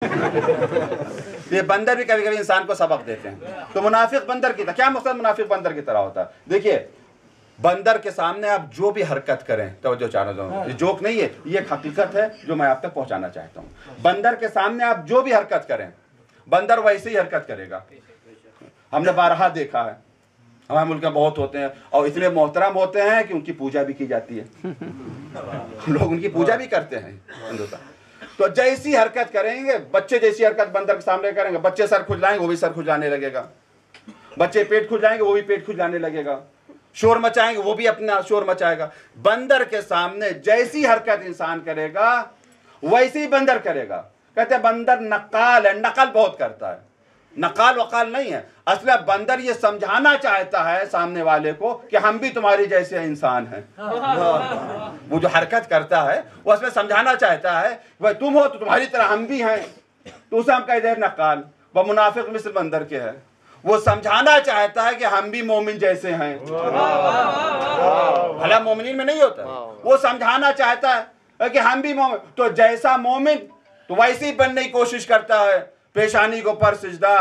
یہ بندر بھی کبھی کبھی انسان کو سبق دیتے ہیں. تو منافق بندر کی طرح, کیا مقصد منافق بندر کی طرح ہوتا ہے؟ دیکھیے بندر کے سامنے آپ جو بھی حرکت کریں, توجہ چاہتا ہوں, یہ جوک نہیں ہے, یہ ایک حقیقت ہے جو میں آپ تک پہنچانا چاہتا ہوں. بندر کے سامنے آپ جو بھی حرکت کریں, بندر ویسے ہی حرکت کرے گا. ہم نے بارہا دیکھا ہے, ہمارے ملک میں بہت ہوتے ہیں اور اتنے محترم ہوتے ہیں کہ ان کی پوجا بھی کی جاتی ہے. لوگ ان کی پوجا بھی کرتے ہیں ہندوستان. تو جیسی حرکت کریں گے, بچے جیسی حرکت بندر کے سامنے کریں گے, بچے سر کھجلائیں گے وہ بھی سر کھجلانے لگے گا, بچے پیٹ کھجلائیں گے وہ بھی پیٹ کھجلانے لگے گا, شور مچائیں گے وہ بھی اپنا شور مچائے گا. بندر کے سامنے جیسی حرکت انسان کرے گا ویسی بندر کرے گا. کہتے ہیں بندر نقال ہے, نقل بہت کرتا ہے, نقال وقال نہیں ہے. اصل بندر یہ سمجھانا چاہتا ہے سامنے والے کو کہ ہم بھی تمہاری جیسے انسان ہیں. وہ جو حرکت کرتا ہے وہ اس میں سمجھانا چاہتا ہے کہ تم ہو تو تمہاری طرح ہم بھی ہیں, تو اسے ہم کہتے ہیں نقال. وہ منافق مثل بندر کے ہے, وہ سمجھانا چاہتا ہے کہ ہم بھی مومن جیسے ہیں. بھلا مومنین میں نہیں ہوتا, وہ سمجھانا چاہتا ہے کہ ہم بھی مومن, تو جیسا مومن تو ویسے ہی بننے کی کوشش کرتا ہے. پیشانی کو پر سجدہ,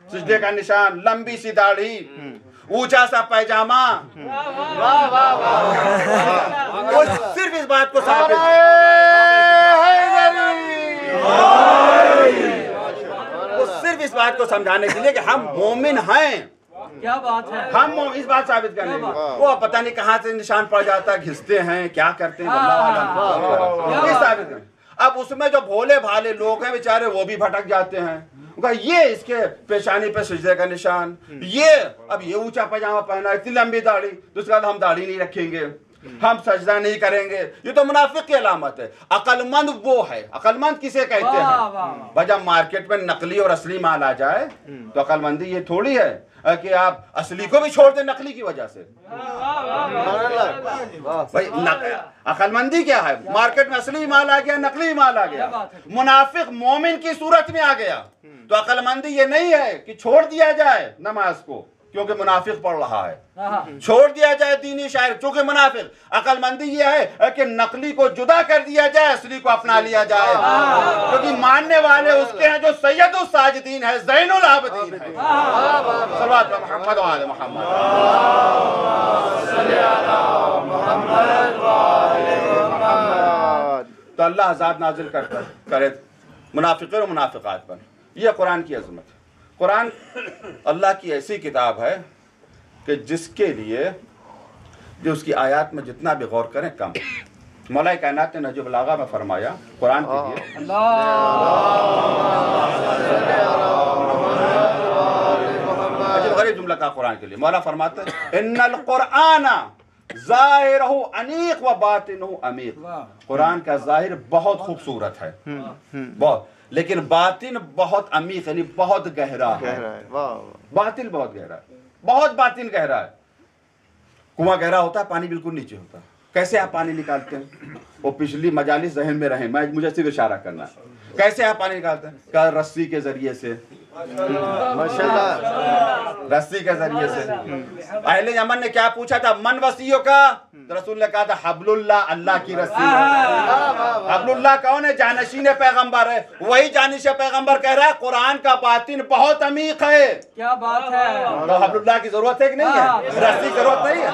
سجدے کا نشان, لمبی سی داڑھی, اونچا سا پیجامہ. وہ صرف اس بات کو صرف اس بات کو سمجھانے کے لیے کہ ہم مومن ہیں. کیا بات ہے, ہم اس بات ثابت کرنے کے لیے. وہ پتہ نہیں کہاں سے نشان پڑ جاتا ہے, گھستے ہیں, کیا کرتے ہیں, یہ ثابت کریں. اب اس میں جو بھولے بھالے لوگ ہیں بیچارے وہ بھی بھٹک جاتے ہیں. یہ اس کے پیشانی پہ سجدے کا نشان, یہ اب یہ اونچا پاجامہ پہنا, اتنی لمبی داڑھی, تو اس کے بعد ہم داڑھی نہیں رکھیں گے, ہم سجدہ نہیں کریں گے. یہ تو منافق کی علامت ہے. عقل مند وہ ہے. عقل مند کسے کہتے ہیں؟ بھائی جب مارکیٹ میں نقلی اور اصلی مال آ جائے تو عقل مندی یہ تھوڑی ہے کہ آپ اصلی کو بھی چھوڑ دیں نقلی کی وجہ سے. عقل مندی کیا ہے؟ مارکیٹ میں اصلی مال آ گیا, نقلی مال آ گیا. منافق مومن کی صورت میں آ گیا تو عقل مندی یہ نہیں ہے کہ چھوڑ دیا جائے نماز کو کیونکہ منافق پڑھ رہا ہے, چھوڑ دیا جائے دینی شاعر چونکہ منافق. عقل مندی یہ ہے کہ نقلی کو جدا کر دیا جائے, اصلی کو اپنا لیا جائے, کیونکہ ماننے والے اس کے ہیں جو سید الساجدین ہے, زین العابدین ہے. صلوات محمد و آل محمد. تو اللہ عذاب نازل کرے منافقین و منافقات پر. یہ قرآن کی عظمت ہے. قرآن اللہ کی ایسی کتاب ہے کہ جس کے لیے جو اس کی آیات میں جتنا بھی غور کریں کم. مولا کائنات نے نہج البلاغہ میں فرمایا قرآن کے لیے, عجیب غریب جملہ کا قرآن کے لیے. مولا فرماتا ہے ان القرآن ظاہرہ انیق و باطنہ عمیق. قرآن کا ظاہر بہت خوبصورت ہے, بہت, لیکن باطن بہت عمیق, یعنی بہت گہرا ہے. باطن بہت گہرا ہے, بہت باطن گہرا ہے. کنواں گہرا ہوتا ہے, پانی بالکل نیچے ہوتا ہے. کیسے آپ پانی نکالتے ہیں؟ وہ پچھلی مجالس ذہن میں رہیں, مجھے صرف اشارہ کرنا ہے. کیسے آپ پانی نکالتے ہیں؟ کہ رسی کے ذریعے سے, رسی کے ذریعے سے. اہل یمن نے کیا پوچھا تھا؟ من وسیع کا؟ رسول نے کہا تھا حبل اللہ, اللہ کی رسی. حبل اللہ کون ہے؟ جانشین پیغمبر ہے. وہی جانشین پیغمبر کہہ رہا ہے قرآن کا باطن بہت عمیق ہے. کیا بات ہے. تو حبل اللہ کی ضرورت ہے کہ نہیں ہے؟ رسی کی ضرورت نہیں ہے.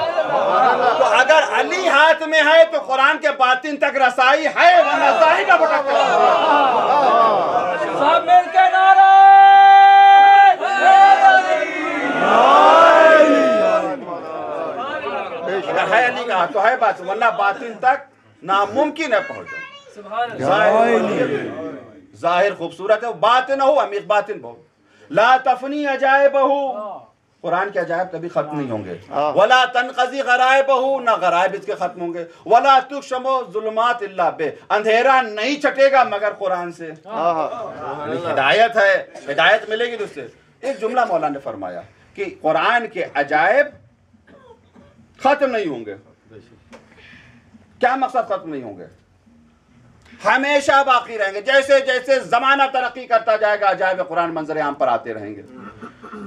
تو اگر علی ہاتھ میں ہے تو قرآن کے باطن تک رسائی ہے, ورنہ رسائی کا بھٹکتا ہے. سب مل کے نعرہ اگر ہے علی کا تو ہے بات, ورنہ باطن تک ناممکن ہے پہنچنا. ظاہر خوبصورت ہے, باطن ہو عمیق, باطن بہت. لا تفنی عجائبہ, قرآن کے عجائب کبھی ختم نہیں ہوں گے. ولا تنقضی غرائبہ, نہ غرائب اس کے ختم ہوں گے. ولا تکشم ظلمات الا بہ, اندھیرا نہیں چھٹے گا مگر قرآن سے. ہدایت ہے, ہدایت ملے گی اس سے. ایک جملہ مولانا نے فرمایا کہ قرآن کے عجائب ختم نہیں ہوں گے. کیا مقصد ختم نہیں ہوں گے؟ ہمیشہ باقی رہیں گے. جیسے جیسے زمانہ ترقی کرتا جائے گا عجائب قرآن منظر عام پر آتے رہیں گے.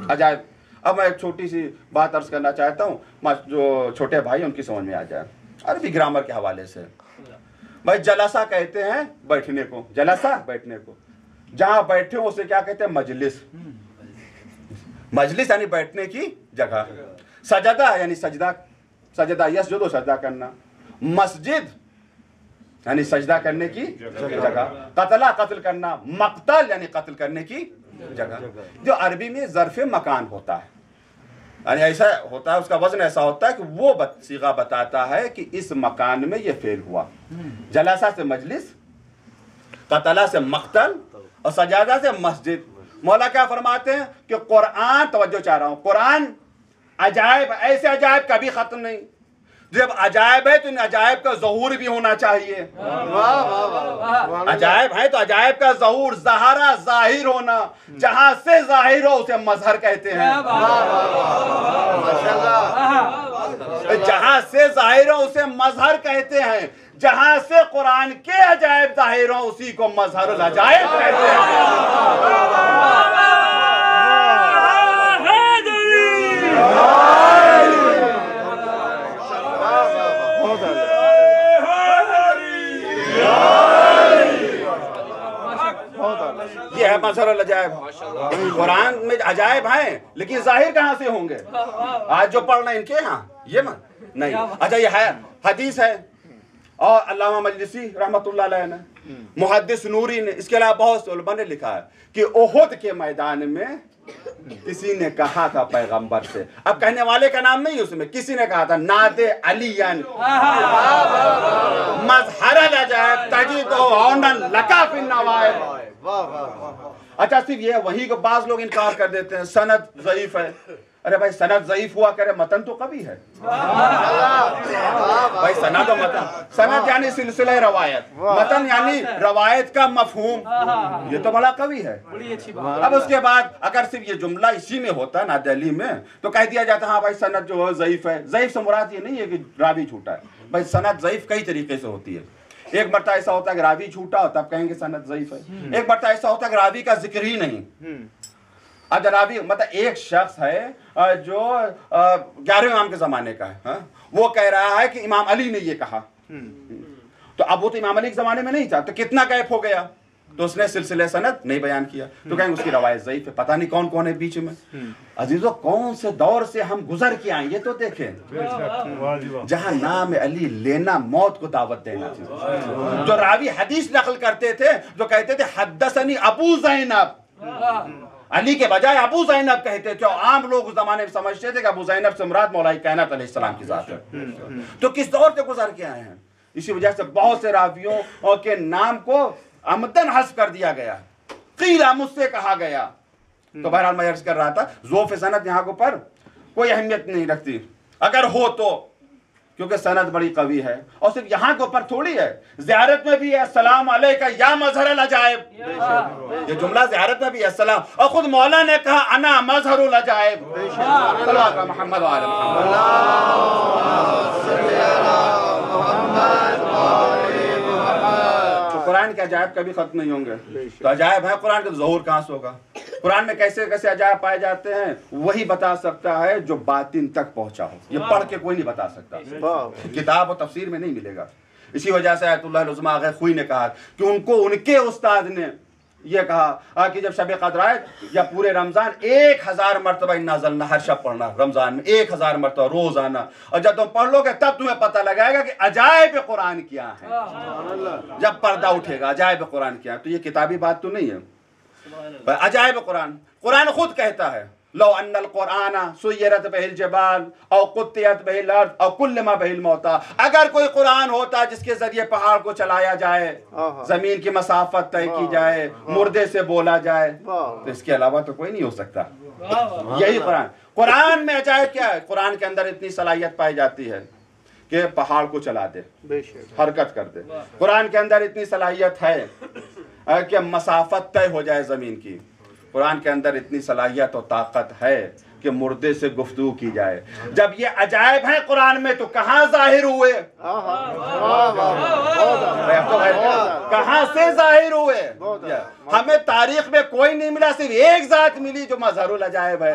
عجائب. اب میں ایک چھوٹی سی بات عرض کرنا چاہتا ہوں, جو چھوٹے بھائی ان کی سمجھ میں آ جائے, عربی گرامر کے حوالے سے. بھائی جلسہ کہتے ہیں بیٹھنے کو, جلسہ بیٹھنے کو. जहां बैठे उसे क्या कहते हैं? मजलिस। मजलिस यानी बैठने की जगह। सजदा यानी सजदा, सजदा यसजुदु सजदा करना। मस्जिद यानी सजदा करने की जगह। कतला कत्ल करना। मक्तल यानी कत्ल करने की जगह। जो अरबी में ज़र्फ़ मकान होता है, यानी ऐसा होता है, उसका वजन ऐसा होता है कि वो सीगा बताता है कि इस मकान में ये फेल हुआ। जलासा से मजलिस, कतला से मक्तल और सजादा से मस्जिद। मौला क्या फरमाते हैं कि कुरान, तवज्जो चाह रहा हूं, कुरान अजायब, ऐसे अजायब कभी खत्म नहीं। जब अजायब है तो इन अजायब का ज़हूर भी होना चाहिए। अजायब है तो अजायब का ज़हूर, ज़हारा, ज़ाहिर होना। जहां से ज़ाहिर हो उसे मजहर कहते हैं। जहां से ज़ाहिर हो उसे मजहर कहते हैं। जहां से कुरान के अजायब ज़ाहिर हो उसी को मजहरुल अजायब कहते हैं। ये है मजहरुल अजायब। कुरान में अजायब हैं लेकिन जाहिर कहां से होंगे? आज जो पढ़ रहे हैं इनके यहाँ ये नहीं। अच्छा, ये है हदीस है, और अल्लामा मजलिसी रहमतुल्लाह अलैह ने, मुहद्दिस नूरी ने, इसके अलावा बहुत से उलमा ने लिखा है कि ओहुद के मैदान में किसी ने कहा था पैगंबर से, अब कहने वाले का नाम नहीं उसमें, किसी ने कहा था नादे अलियन मजहरुल अजायब तजिदु औनन लका फिन नवाइब। अच्छा, सिर्फ ये वही को बाज लोग इनकार कर देते हैं, सनद ज़ईफ है। अरे भाई, सनद ज़ईफ हुआ करे, मतन तो कभी है भाई। सनद और मतन, सनद यानी सिलसिला रवायत, मतन यानी रवायत का मफहूम। ये तो बड़ा कवि है। अब उसके बाद अगर सिर्फ ये जुमला इसी में होता ना दिल्ली में तो कह दिया जाता हाँ भाई सनद जो है ज़ईफ है। ज़ईफ से मुराद ये नहीं है कि रावी झूठा है भाई। सनद ज़ईफ कई तरीके से होती है। एक मरता ऐसा होता है कि रावी झूठा हो तब कहेंगे सनद ज़ईफ है। एक मरता ऐसा होता है कि रावी का जिक्र ही नहीं। अगर रावी मतलब एक शख्स है जो 11वें इमाम के ज़माने का है, वो कह रहा है कि इमाम अली ने ये कहा, तो अब वो तो इमाम अली के ज़माने में नहीं था, तो कितना गैप हो गया, तो उसने सिलसिले सनद नहीं बयान किया, तो कहेंगे उसकी रवायत ज़ईफ है। पता नहीं कौन कौन है बीच में। अजीजों, कौन से दौर से हम गुजर के आए ये तो देखें, जहां नाम अली लेना मौत को दावत देना थी। जो रावी हदीस नकल करते थे, जो कहते थे हद्दसनी अबू ज़ैनब, अली के बजाय अबू ज़ैनब कहते थे, और आम लोग उस जमाने में समझते थे कि अबू ज़ैनब से मुराद मौलाई कायनात अलैहिस्सलाम की जात है। तो किस दौर से गुजर के आए हैं। इसी वजह से बहुत से रावियों के नाम को अमदन हस्फ कर दिया गया, क़ीला मुझसे कहा गया। तो बहरहाल मैं अर्ज कर रहा था, ज़ोफ़ सनद यहाँ को पर कोई अहमियत नहीं रखती अगर हो तो, क्योंकि सनद बड़ी कवी है। और सिर्फ यहाँ के ऊपर थोड़ी है, ज़ियारत में भी है अस्सलाम अलैका या मजहरुल अजायब। ये जुमला ज़ियारत में भी है अस्सलाम, और खुद मौला ने कहा अना मजहरुल अजायब। मोहम्मद कुरान के अजायब कभी खत्म नहीं होंगे। तो अजायब है कुरान के, तो ज़हूर कहाँ से होगा? कुरान में कैसे कैसे अजायब पाए जाते हैं वही बता सकता है जो बातिन तक पहुंचा हो। ये पढ़ के कोई नहीं बता सकता, किताब और तफसीर में नहीं मिलेगा। इसी वजह से आयतुल्लाह उज़्मा आग़ा खुई ने कहा कि उनको उनके उस्ताद ने ये कहा कि जब शब क़द्र आए या पूरे रमज़ान 1000 मरतबा इन्ना ज़लना हर शब पढ़ना, रमज़ान में 1000 मरतबा रोज़ाना, और जब तुम पढ़ लोगे तब तुम्हें पता लगाएगा कि अजायब कुरान क्या है। जब पर्दा उठेगा अजायब कुरान क्या है, तो ये किताबी बात तो नहीं है। अजायब कुरान, कुरान खुद कहता है लो अन्नल कुराना सुय्यरत बिहिल जबाल औ कुत्तियत बिहिल अर्द औ कुल्लमा बिहिल मौता। अगर कोई कुरान होता जिसके जरिए पहाड़ को चलाया जाए, जमीन की मसाफत तय की जाए, मुर्दे से बोला जाए, तो इसके अलावा तो कोई नहीं हो सकता। यही कुरान। कुरान में अजायब क्या है? कुरान के अंदर इतनी सलाहियत पाई जाती है कि पहाड़ को चला दे, हरकत कर दे। कुरान के अंदर इतनी सलाहियत है कि मसाफत तय हो जाए जमीन की। कुरान के अंदर इतनी सलाहियत और ताकत है कि मुर्दे से गुफ्तगू की जाए। जब ये अजायब है कुरान में तो कहाँ जाहिर हुए? कहाँ से जाहिर हुए? हमें तारीख में कोई नहीं मिला, सिर्फ एक जात मिली जो मजहरुल अजायब है।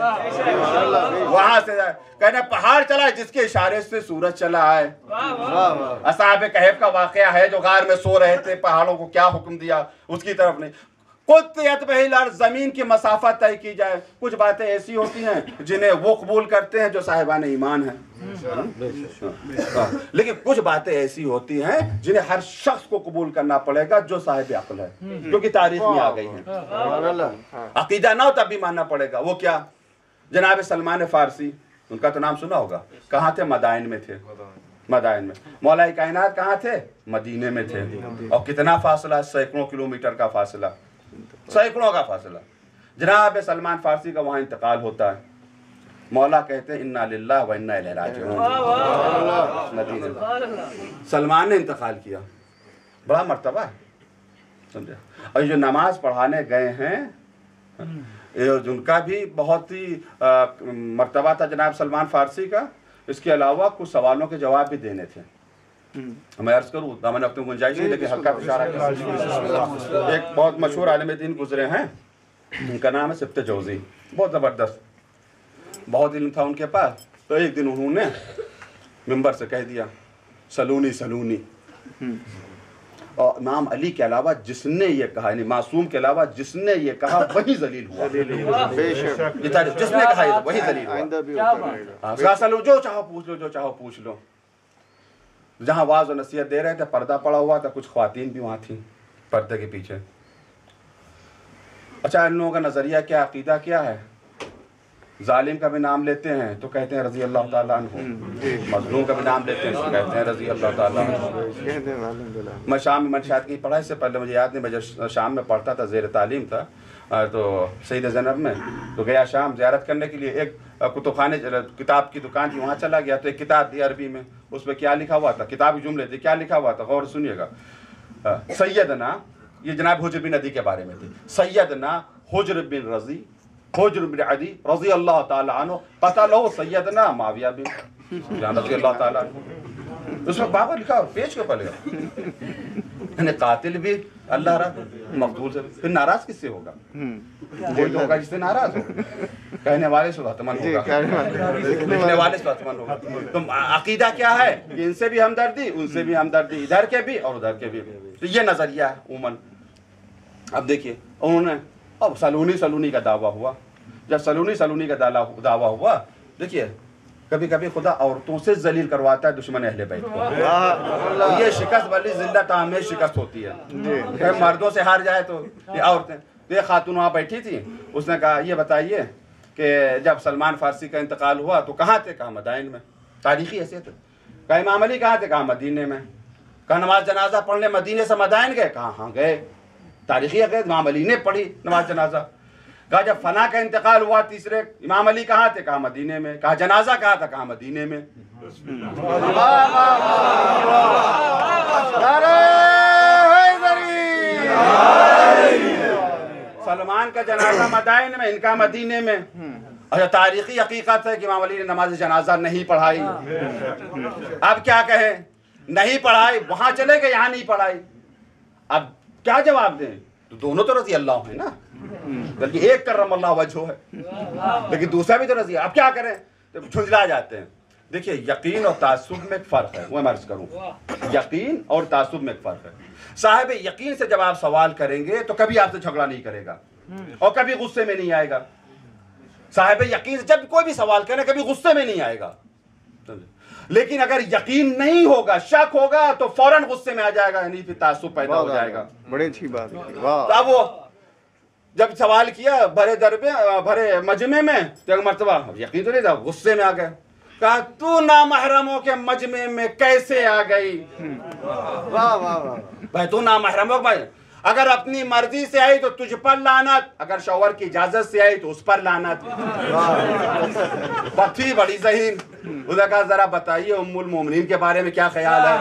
वहां से कहने पहाड़ चला जिसके इशारे से सूरज चला है। असहाब कहफ का वाकया है जो गार में सो रहे थे, पहाड़ों को क्या हुक्म दिया उसकी तरफ नहीं। कुत्तियत बिहिल अर्ज़, ज़मीन की मसाफत तय की जाए। कुछ बातें ऐसी होती हैं जिन्हें वो कबूल करते हैं जो साहिबान ईमान हैं, लेकिन कुछ बातें ऐसी होती हैं जिन्हें हर शख्स को कबूल करना पड़ेगा जो साहिब अक्ल है, क्योंकि तारीख में आ गई हैं। अकीदा ना हो तब भी मानना पड़ेगा। वो क्या? जनाब सलमान फारसी, उनका तो नाम सुना होगा। कहाँ थे? मदाइन में थे। मदाइन में। मौला कायनात कहाँ थे? मदीने में थे। और कितना फासला? सैकड़ों किलोमीटर का फासला, सैकड़ों का फासला। जनाब सलमान फारसी का वहाँ इंतकाल होता है। मौला कहते हैं इन्ना लिल्लाह व इन्ना इलैहि राजिऊन। मदीने में सलमान ने इंतकाल किया, बड़ा मर्तबा है, समझे। और जो नमाज पढ़ाने गए हैं उनका भी बहुत ही मर्तबा था जनाब सलमान फारसी का। इसके अलावा कुछ सवालों के जवाब भी देने थे। मैं अर्ज करूँ, मैंने अपने गुंजाइश नहीं, लेकिन हल्का इशारा किया। एक बहुत मशहूर आलिम दीन गुजरे हैं, उनका नाम है सिफ्त जौजी। बहुत ज़बरदस्त, बहुत इल्म था उनके पास। तो एक दिन उन्होंने मिंबर से कह दिया सलूनी सलूनी। और इमाम अली के अलावा जिसने ये कहा, यानी मासूम के अलावा जिसने ये कहा वही जलील हुआ। जिसने कहा वही जलील हुआ। जो चाहो पूछ लो, जो चाहो पूछ लो। जहाँ वाज और नसीहत दे रहे थे, पर्दा पड़ा हुआ था, कुछ ख्वातीन भी वहाँ थी पर्दे के पीछे। अच्छा, इन लोगों का नजरिया क्या, अकीदा क्या है? जालिम का भी नाम लेते हैं तो कहते हैं रजी अल्लाह ताला अन्हु, मजलूम का भी नाम लेते हैं तो कहते हैं रजी अल्लाह ताला अन्हु। मैं शाम में, मैंने शायद कहीं पढ़ा, इससे पहले मुझे याद नहीं, मैं जब शाम में पढ़ता था, ज़ेर तालीम था तो सईद ज़ैनब में, तो गया शाम ज़ियारत करने के लिए। एक कुतुबखाने किताब की दुकान थी, वहाँ चला गया तो एक किताब थी अरबी में, उस पर क्या लिखा हुआ था, किताबी जुमले थे, क्या लिखा हुआ था, गौर सुनिएगा। सैयदना, ये जनाब हुज्र बिन अदी के बारे में थी। सैयदना हुज्र बिन रज़ी हुज्र बिन अदी रज़ी अल्लाह ताला अन्हु क़तलहु सैयदना मुआविया बिन रज़ी अल्लाह ताला अन्हु। उसमें बाबा लिखा पेश के पड़ेगा, यानी कातिल भी अल्लाह रहा, मकतूल से फिर नाराज किससे होगा? वही तो होगा जिससे नाराज हो। कहने वाले से बातमन होगा, लिखने वाले से बातमन होगा। तो अकीदा क्या है कि इनसे भी हमदर्दी, उनसे भी हमदर्दी, इधर के भी और उधर के भी। तो ये नजरिया है उमन। अब देखिए उन्होंने, अब सलूनी सलूनी का दावा हुआ। जब सलूनी सलूनी का दावा हुआ, देखिए कभी कभी खुदा औरतों से जलील करवाता है दुश्मन अहले बैत को। ये शिकस्त वाली जिंदा तामे शिकस्त होती है। मर्दों से हार जाए तो ये औरतें। तो ये खातून वहाँ बैठी थी, उसने कहा ये बताइए कि जब सलमान फारसी का इंतकाल हुआ तो कहाँ थे? कहा मदाइन में। तारीखी हैसियत। कहा इमाम अली कहाँ थे? कहा मदीने में। कहा नमाज जनाजा पढ़ने मदीने से मदाइन गए? कहा हाँ गए। तारीखी है, इमाम अली ने पढ़ी नमाज जनाजा। कहा जब फना का इंतकाल हुआ तीसरे, इमाम अली कहाँ थे? कहा मदीने में। कहा जनाजा कहाँ था? कहा मदीने में। सलमान का जनाजा मदाइन में, इनका मदीने में। अच्छा, तारीखी हकीकत है कि इमाम अली ने नमाज जनाजा नहीं पढ़ाई। अब क्या कहें? नहीं पढ़ाई, वहां चले गए, यहाँ नहीं पढ़ाई। अब क्या जवाब दें? तो दोनों तो रजी अल्लाह है ना, बल्कि एक करम अल्लाह वजहो है, लेकिन दूसरा भी तो रजी। अब क्या करें? तो झुंझला जाते हैं। देखिए यकीन और तासुब में एक फ़र्क है, वो मैं अर्ज करूँ। यकीन और तासुब में एक फ़र्क है। साहिब यकीन से जब आप सवाल करेंगे तो कभी आपसे झगड़ा नहीं करेगा और कभी गुस्से में नहीं आएगा। साहिब यकीन से जब कोई भी सवाल करे कभी गुस्से में नहीं आएगा। लेकिन अगर यकीन नहीं होगा, शक होगा, तो फौरन गुस्से में आ जाएगा, यानी फिर तासुब पैदा हो जाएगा। बड़ी अच्छी बात है। वाह। तो अब वो जब सवाल किया भरे दरबे, भरे मजमे में, तो एक मरतबा यकीन तो नहीं था, गुस्से में आ गए। कहा तू नामहरमों के मजमे में कैसे आ गई? वाह वाह वाह। भाई तू नामहरमों भाई, अगर अपनी मर्जी से आई तो तुझ पर लानत, अगर शौहर की इजाजत से आई तो उस पर लानत। थी बड़ी ज़हीन। उसने कहा जरा बताइए उम्मुल मोमिनीन के बारे में क्या ख्याल है?